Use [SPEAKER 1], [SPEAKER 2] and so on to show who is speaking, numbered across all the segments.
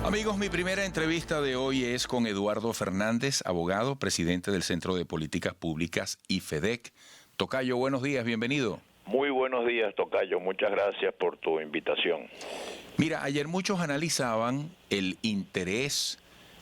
[SPEAKER 1] Amigos, mi primera entrevista de hoy es con Eduardo Fernández, abogado, presidente del Centro de Políticas Públicas IFEDEC. Tocayo, buenos días, bienvenido.
[SPEAKER 2] Muy buenos días, Tocayo. Muchas gracias por tu invitación.
[SPEAKER 1] Mira, ayer muchos analizaban el interés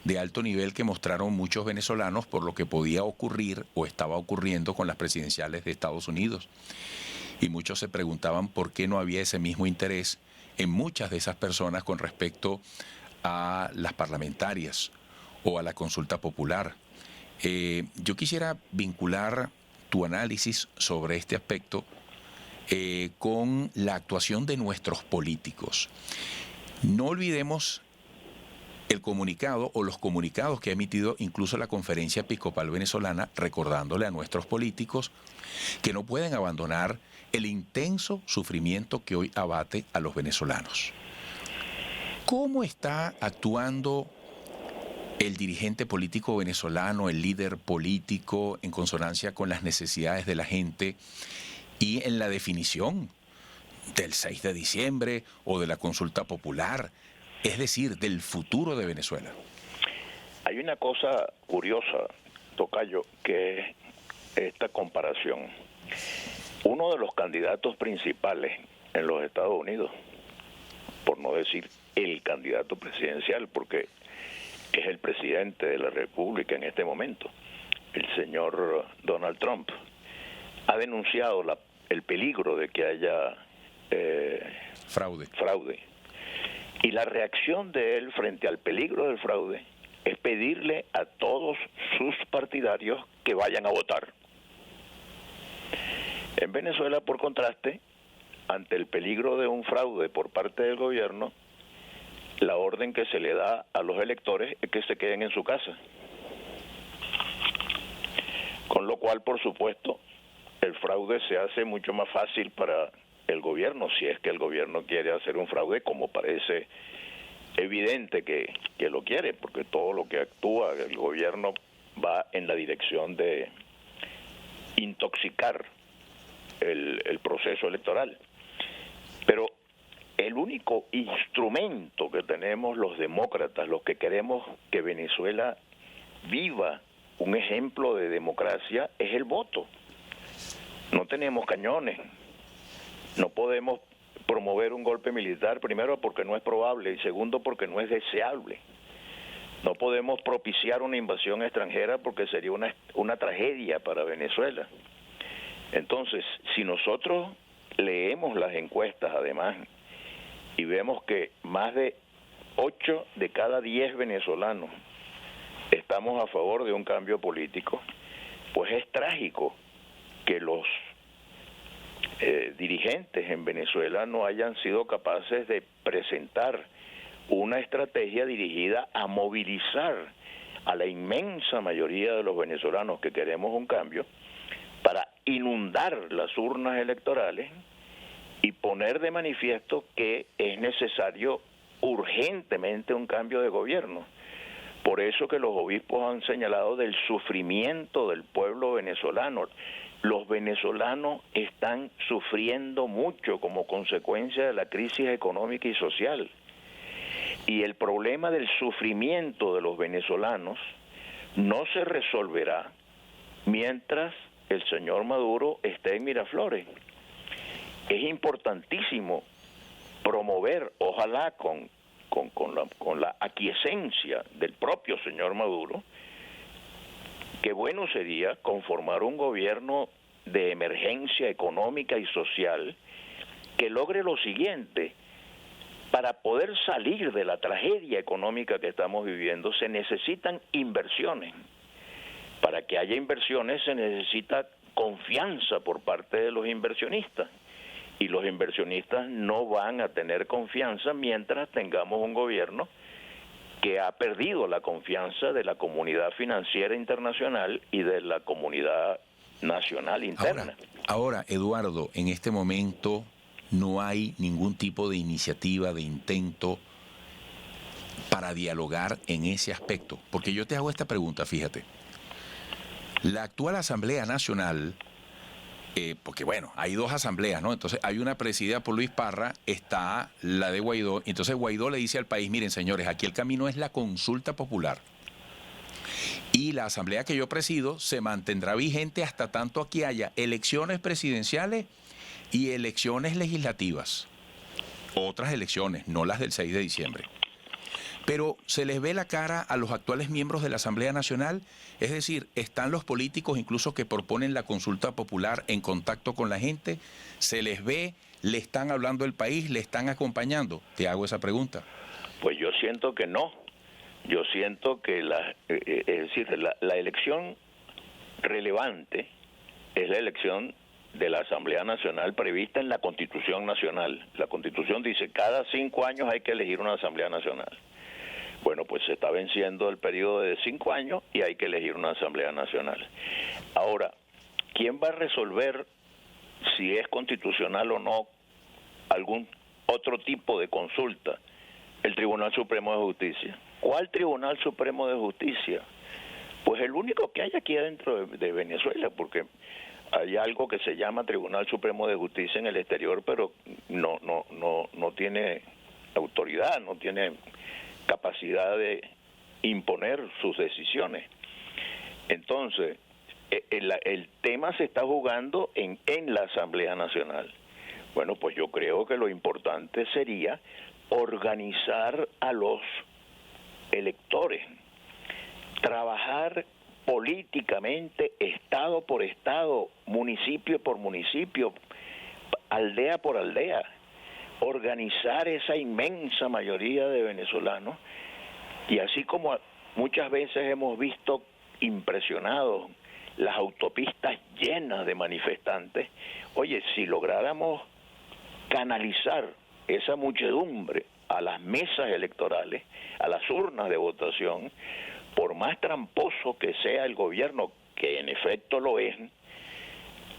[SPEAKER 1] de alto nivel que mostraron muchos venezolanos por lo que podía ocurrir o estaba ocurriendo con las presidenciales de Estados Unidos. Y muchos se preguntaban por qué no había ese mismo interés en muchas de esas personas con respecto a las parlamentarias o a la consulta popular. Yo quisiera vincular tu análisis sobre este aspecto con la actuación de nuestros políticos. No olvidemos el comunicado o los comunicados que ha emitido incluso la Conferencia Episcopal Venezolana, recordándole a nuestros políticos que no pueden abandonar el intenso sufrimiento que hoy abate a los venezolanos. ¿Cómo está actuando el dirigente político venezolano, el líder político, en consonancia con las necesidades de la gente y en la definición del 6 de diciembre o de la consulta popular, es decir, del futuro de Venezuela?
[SPEAKER 2] Hay una cosa curiosa, Tocayo, que es esta comparación. Uno de los candidatos principales en los Estados Unidos, por no decir el candidato presidencial, porque es el presidente de la República en este momento, el señor Donald Trump, ha denunciado el peligro de que haya fraude. Y la reacción de él frente al peligro del fraude es pedirle a todos sus partidarios que vayan a votar. En Venezuela, por contraste, ante el peligro de un fraude por parte del gobierno, la orden que se le da a los electores es que se queden en su casa. Con lo cual, por supuesto, el fraude se hace mucho más fácil para el gobierno, si es que el gobierno quiere hacer un fraude, como parece evidente que lo quiere, porque todo lo que actúa el gobierno va en la dirección de intoxicar el proceso electoral. Pero el único instrumento que tenemos los demócratas, los que queremos que Venezuela viva un ejemplo de democracia, es el voto. No tenemos cañones, no podemos promover un golpe militar, primero porque no es probable y segundo porque no es deseable. No podemos propiciar una invasión extranjera porque sería una tragedia para Venezuela. Entonces, si nosotros leemos las encuestas además y vemos que más de 8 de cada 10 venezolanos estamos a favor de un cambio político, pues es trágico que los dirigentes en Venezuela no hayan sido capaces de presentar una estrategia dirigida a movilizar a la inmensa mayoría de los venezolanos que queremos un cambio para inundar las urnas electorales y poner de manifiesto que es necesario urgentemente un cambio de gobierno. Por eso que los obispos han señalado del sufrimiento del pueblo venezolano. Los venezolanos están sufriendo mucho como consecuencia de la crisis económica y social. Y el problema del sufrimiento de los venezolanos no se resolverá mientras el señor Maduro esté en Miraflores. Es importantísimo promover, ojalá con la aquiescencia del propio señor Maduro, que bueno sería conformar un gobierno de emergencia económica y social que logre lo siguiente. Para poder salir de la tragedia económica que estamos viviendo se necesitan inversiones. Para que haya inversiones se necesita confianza por parte de los inversionistas. Y los inversionistas no van a tener confianza mientras tengamos un gobierno que ha perdido la confianza de la comunidad financiera internacional y de la comunidad nacional interna.
[SPEAKER 1] Ahora, Eduardo, en este momento no hay ningún tipo de iniciativa, de intento para dialogar en ese aspecto. Porque yo te hago esta pregunta, fíjate. La actual Asamblea Nacional porque bueno, hay dos asambleas, ¿no? Entonces hay una presidida por Luis Parra, está la de Guaidó, y entonces Guaidó le dice al país, miren señores, aquí el camino es la consulta popular. Y la asamblea que yo presido se mantendrá vigente hasta tanto aquí haya elecciones presidenciales y elecciones legislativas. Otras elecciones, no las del 6 de diciembre. Pero se les ve la cara a los actuales miembros de la Asamblea Nacional, es decir, están los políticos incluso que proponen la consulta popular en contacto con la gente, se les ve, le están hablando del país, le están acompañando. Te hago esa pregunta.
[SPEAKER 2] Pues yo siento que no. Yo siento que es decir, la elección relevante es la elección de la Asamblea Nacional prevista en la Constitución Nacional. La Constitución dice cada 5 años hay que elegir una Asamblea Nacional. Bueno, pues se está venciendo el periodo de 5 años y hay que elegir una Asamblea Nacional. Ahora, ¿quién va a resolver si es constitucional o no algún otro tipo de consulta? El Tribunal Supremo de Justicia. ¿Cuál Tribunal Supremo de Justicia? Pues el único que hay aquí adentro de Venezuela, porque hay algo que se llama Tribunal Supremo de Justicia en el exterior, pero no tiene autoridad, no tiene capacidad de imponer sus decisiones. Entonces, el tema se está jugando en la Asamblea Nacional. Bueno, pues yo creo que lo importante sería organizar a los electores, trabajar políticamente, estado por estado, municipio por municipio, aldea por aldea, organizar esa inmensa mayoría de venezolanos, y así como muchas veces hemos visto impresionados las autopistas llenas de manifestantes, oye, si lográramos canalizar esa muchedumbre a las mesas electorales, a las urnas de votación, por más tramposo que sea el gobierno, que en efecto lo es,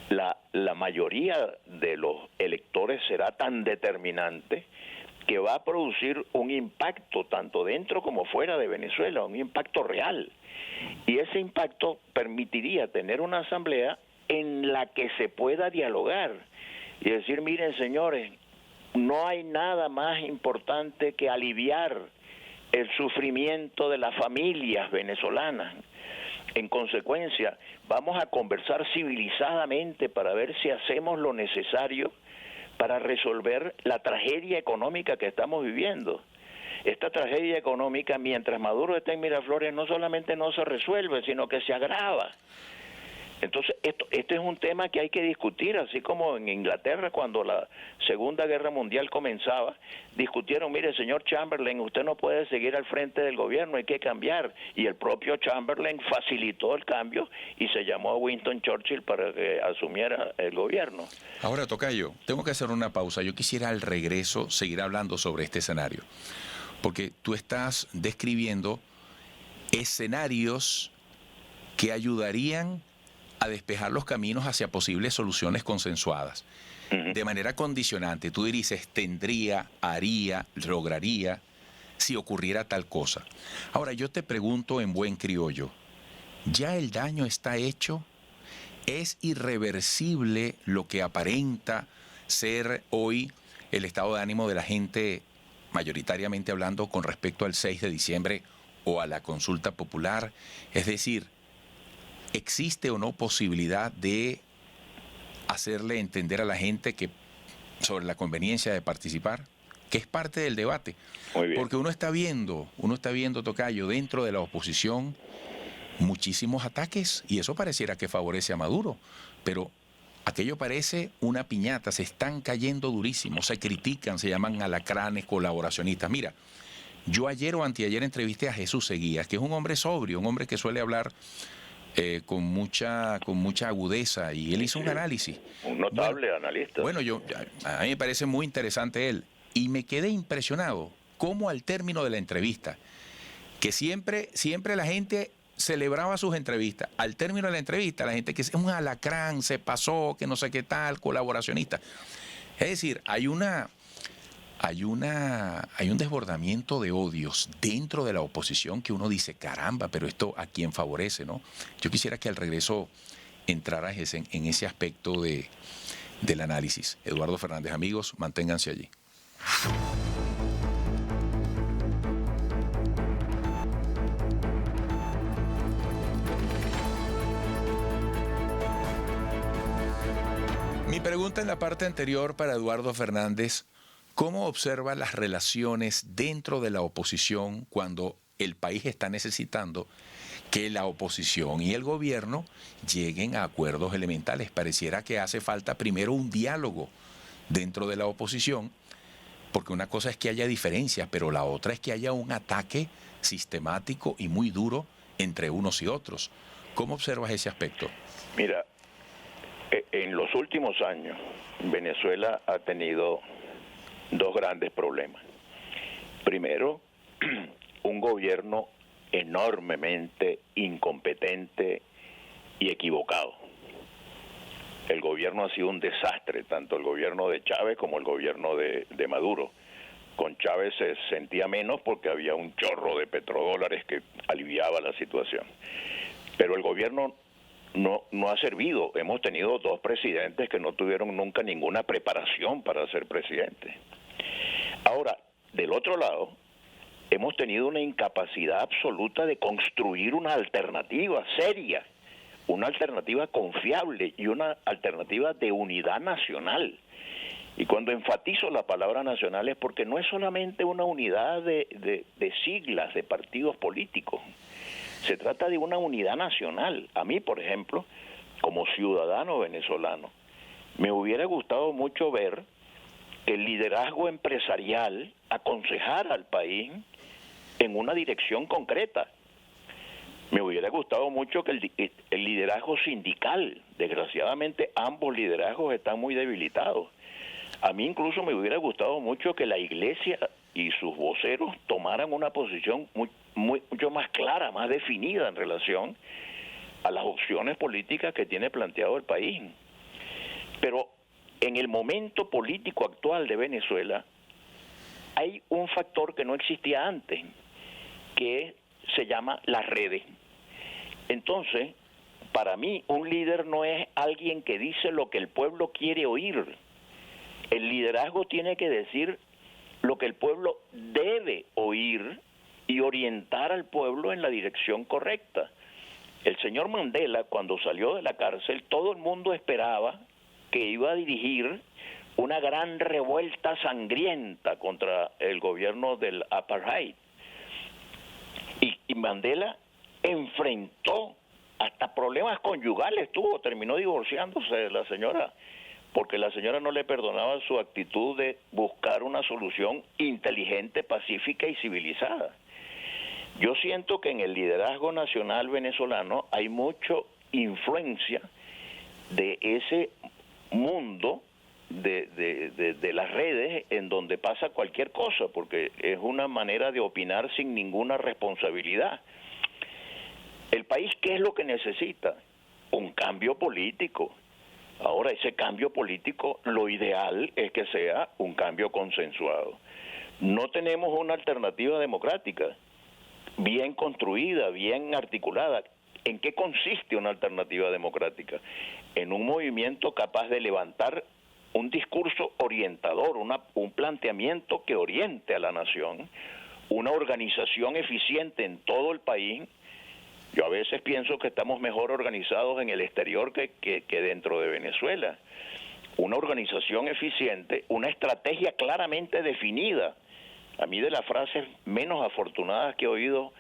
[SPEAKER 2] la mayoría de los electores será tan determinante que va a producir un impacto tanto dentro como fuera de Venezuela, un impacto real. Y ese impacto permitiría tener una asamblea en la que se pueda dialogar y decir, miren señores, no hay nada más importante que aliviar el sufrimiento de las familias venezolanas. En consecuencia, vamos a conversar civilizadamente para ver si hacemos lo necesario para resolver la tragedia económica que estamos viviendo. Esta tragedia económica, mientras Maduro está en Miraflores, no solamente no se resuelve, sino que se agrava. Entonces, este es un tema que hay que discutir, así como en Inglaterra, cuando la Segunda Guerra Mundial comenzaba, discutieron, mire, señor Chamberlain, usted no puede seguir al frente del gobierno, hay que cambiar. Y el propio Chamberlain facilitó el cambio y se llamó a Winston Churchill para que asumiera el gobierno.
[SPEAKER 1] Ahora, tocayo, tengo que hacer una pausa. Yo quisiera al regreso seguir hablando sobre este escenario, porque tú estás describiendo escenarios que ayudarían a despejar los caminos hacia posibles soluciones consensuadas. De manera condicionante, tú dices, tendría, haría, lograría, si ocurriera tal cosa. Ahora, yo te pregunto en buen criollo, ¿ya el daño está hecho? ¿Es irreversible lo que aparenta ser hoy el estado de ánimo de la gente, mayoritariamente hablando, con respecto al 6 de diciembre o a la consulta popular? Es decir, ¿existe o no posibilidad de hacerle entender a la gente que sobre la conveniencia de participar? Que es parte del debate.
[SPEAKER 2] Muy bien.
[SPEAKER 1] Porque uno está viendo, tocayo, dentro de la oposición muchísimos ataques y eso pareciera que favorece a Maduro, pero aquello parece una piñata, se están cayendo durísimo, se critican, se llaman alacranes, colaboracionistas. Mira, yo ayer o anteayer entrevisté a Jesús Seguías, que es un hombre sobrio, un hombre que suele hablar con mucha agudeza, y él hizo un análisis.
[SPEAKER 2] Un notable analista.
[SPEAKER 1] Bueno, a mí me parece muy interesante él, y me quedé impresionado cómo al término de la entrevista, que siempre la gente celebraba sus entrevistas, al término de la entrevista la gente que es un alacrán, se pasó, que no sé qué tal, colaboracionista. Es decir, hay un desbordamiento de odios dentro de la oposición que uno dice, caramba, pero esto a quién favorece, ¿no? Yo quisiera que al regreso entraras en ese aspecto del análisis. Eduardo Fernández, amigos, manténganse allí. Mi pregunta en la parte anterior para Eduardo Fernández: ¿cómo observa las relaciones dentro de la oposición cuando el país está necesitando que la oposición y el gobierno lleguen a acuerdos elementales? Pareciera que hace falta primero un diálogo dentro de la oposición, porque una cosa es que haya diferencias, pero la otra es que haya un ataque sistemático y muy duro entre unos y otros. ¿Cómo observas ese aspecto?
[SPEAKER 2] Mira, en los últimos años Venezuela ha tenido dos grandes problemas. Primero, un gobierno enormemente incompetente y equivocado. El gobierno ha sido un desastre, tanto el gobierno de Chávez como el gobierno de Maduro. Con Chávez se sentía menos porque había un chorro de petrodólares que aliviaba la situación. Pero el gobierno no ha servido. Hemos tenido dos presidentes que no tuvieron nunca ninguna preparación para ser presidente. Ahora, del otro lado, hemos tenido una incapacidad absoluta de construir una alternativa seria, una alternativa confiable y una alternativa de unidad nacional. Y cuando enfatizo la palabra nacional es porque no es solamente una unidad de siglas, de partidos políticos. Se trata de una unidad nacional. A mí, por ejemplo, como ciudadano venezolano, me hubiera gustado mucho ver que el liderazgo empresarial aconsejara al país en una dirección concreta. Me hubiera gustado mucho que el liderazgo sindical, desgraciadamente ambos liderazgos están muy debilitados. A mí incluso me hubiera gustado mucho que la iglesia y sus voceros tomaran una posición mucho más clara, más definida en relación a las opciones políticas que tiene planteado el país. Pero en el momento político actual de Venezuela hay un factor que no existía antes, que se llama las redes. Entonces, para mí, un líder no es alguien que dice lo que el pueblo quiere oír. El liderazgo tiene que decir lo que el pueblo debe oír y orientar al pueblo en la dirección correcta. El señor Mandela, cuando salió de la cárcel, todo el mundo esperaba que iba a dirigir una gran revuelta sangrienta contra el gobierno del apartheid. Y Mandela enfrentó hasta problemas conyugales, terminó divorciándose de la señora, porque la señora no le perdonaba su actitud de buscar una solución inteligente, pacífica y civilizada. Yo siento que en el liderazgo nacional venezolano hay mucha influencia de ese mundo de las redes en donde pasa cualquier cosa, porque es una manera de opinar sin ninguna responsabilidad. El país, ¿qué es lo que necesita? Un cambio político. Ahora, ese cambio político, lo ideal es que sea un cambio consensuado. No tenemos una alternativa democrática bien construida, bien articulada. ¿En qué consiste una alternativa democrática? En un movimiento capaz de levantar un discurso orientador, un planteamiento que oriente a la nación, una organización eficiente en todo el país. Yo a veces pienso que estamos mejor organizados en el exterior que dentro de Venezuela. Una organización eficiente, una estrategia claramente definida. A mí, de las frases menos afortunadas que he oído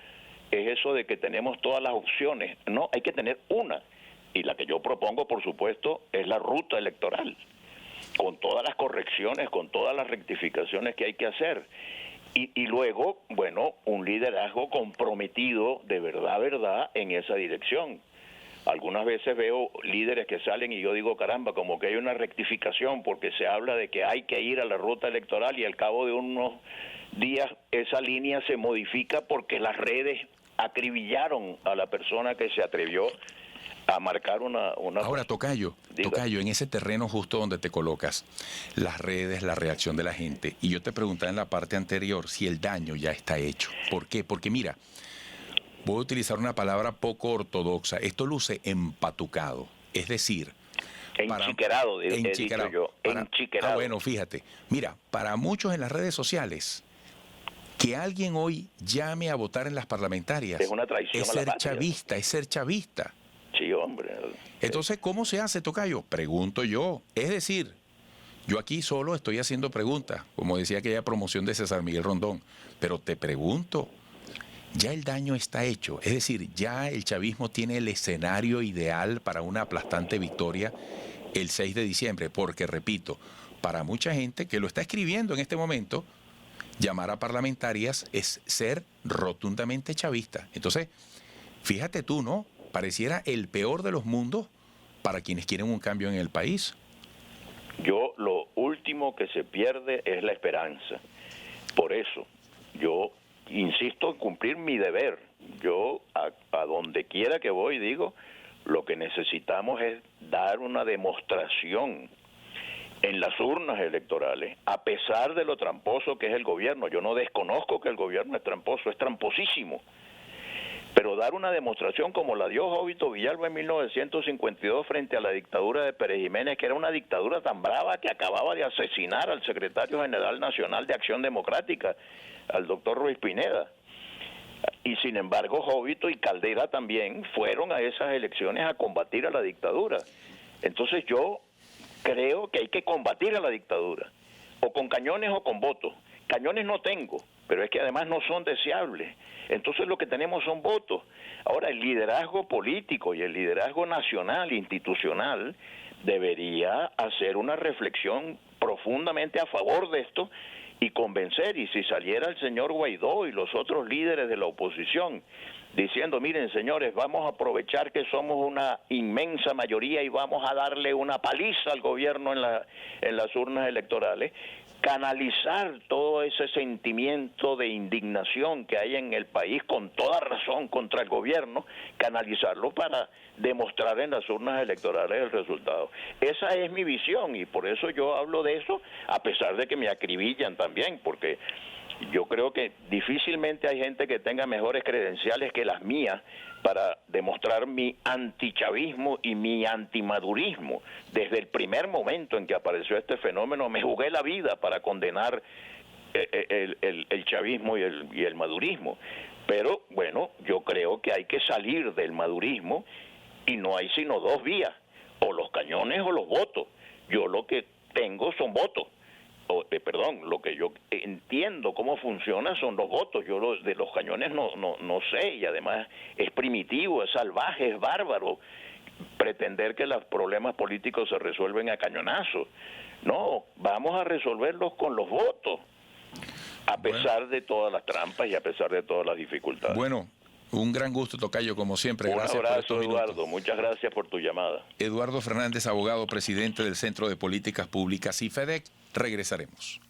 [SPEAKER 2] es eso de que tenemos todas las opciones. No, hay que tener una. Y la que yo propongo, por supuesto, es la ruta electoral, con todas las correcciones, con todas las rectificaciones que hay que hacer. Y luego, bueno, un liderazgo comprometido de verdad en esa dirección. Algunas veces veo líderes que salen y yo digo, caramba, como que hay una rectificación porque se habla de que hay que ir a la ruta electoral y al cabo de unos días esa línea se modifica porque las redes acribillaron a la persona que se atrevió a marcar una...
[SPEAKER 1] Ahora, Tocayo, en ese terreno justo donde te colocas, las redes, la reacción de la gente, y yo te preguntaba en la parte anterior si el daño ya está hecho. ¿Por qué? Porque mira, voy a utilizar una palabra poco ortodoxa, esto luce empatucado. Es decir,
[SPEAKER 2] enchiquerado, he dicho yo, enchiquerado.
[SPEAKER 1] Bueno, fíjate, mira, para muchos en las redes sociales, que alguien hoy llame a votar en las parlamentarias
[SPEAKER 2] es una traición
[SPEAKER 1] es
[SPEAKER 2] a la
[SPEAKER 1] ser
[SPEAKER 2] patria.
[SPEAKER 1] chavista, es ser chavista.
[SPEAKER 2] Sí, hombre.
[SPEAKER 1] Entonces, ¿cómo se hace, tocayo? Pregunto yo. Es decir, yo aquí solo estoy haciendo preguntas, como decía aquella promoción de César Miguel Rondón, pero te pregunto, ya el daño está hecho, es decir, ya el chavismo tiene el escenario ideal para una aplastante victoria el 6 de diciembre, porque repito, para mucha gente que lo está escribiendo en este momento, llamar a parlamentarias es ser rotundamente chavista. Entonces, fíjate tú, ¿no? Pareciera el peor de los mundos para quienes quieren un cambio en el país.
[SPEAKER 2] Yo, lo último que se pierde es la esperanza. Por eso, yo insisto en cumplir mi deber. Yo, a donde quiera que voy, digo, lo que necesitamos es dar una demostración en las urnas electorales, a pesar de lo tramposo que es el gobierno. Yo no desconozco que el gobierno es tramposo, es tramposísimo. Pero dar una demostración como la dio Jovito Villalba en 1952 frente a la dictadura de Pérez Jiménez, que era una dictadura tan brava que acababa de asesinar al secretario general nacional de Acción Democrática, al doctor Ruiz Pineda. Y sin embargo, Jovito y Caldera también fueron a esas elecciones a combatir a la dictadura. Entonces yo creo que hay que combatir a la dictadura, o con cañones o con votos. Cañones no tengo, pero es que además no son deseables. Entonces lo que tenemos son votos. Ahora, el liderazgo político y el liderazgo nacional, institucional, debería hacer una reflexión profundamente a favor de esto y convencer. Y si saliera el señor Guaidó y los otros líderes de la oposición diciendo, miren señores, vamos a aprovechar que somos una inmensa mayoría y vamos a darle una paliza al gobierno en las urnas electorales, canalizar todo ese sentimiento de indignación que hay en el país con toda razón contra el gobierno, canalizarlo para demostrar en las urnas electorales el resultado. Esa es mi visión y por eso yo hablo de eso, a pesar de que me acribillan también, porque yo creo que difícilmente hay gente que tenga mejores credenciales que las mías para demostrar mi antichavismo y mi antimadurismo. Desde el primer momento en que apareció este fenómeno me jugué la vida para condenar el chavismo y el madurismo. Pero bueno, yo creo que hay que salir del madurismo y no hay sino dos vías, o los cañones o los votos. Yo lo que tengo son votos. Lo que yo entiendo cómo funciona son los votos. Yo de los cañones no sé, y además es primitivo, es salvaje, es bárbaro pretender que los problemas políticos se resuelven a cañonazos. No, vamos a resolverlos con los votos, a pesar de todas las trampas y a pesar de todas las dificultades.
[SPEAKER 1] Bueno, un gran gusto, tocayo, como siempre. Gracias
[SPEAKER 2] un abrazo,
[SPEAKER 1] por estos
[SPEAKER 2] Eduardo.
[SPEAKER 1] minutos.
[SPEAKER 2] Muchas gracias por tu llamada.
[SPEAKER 1] Eduardo Fernández, abogado, presidente del Centro de Políticas Públicas y FEDEC. Regresaremos.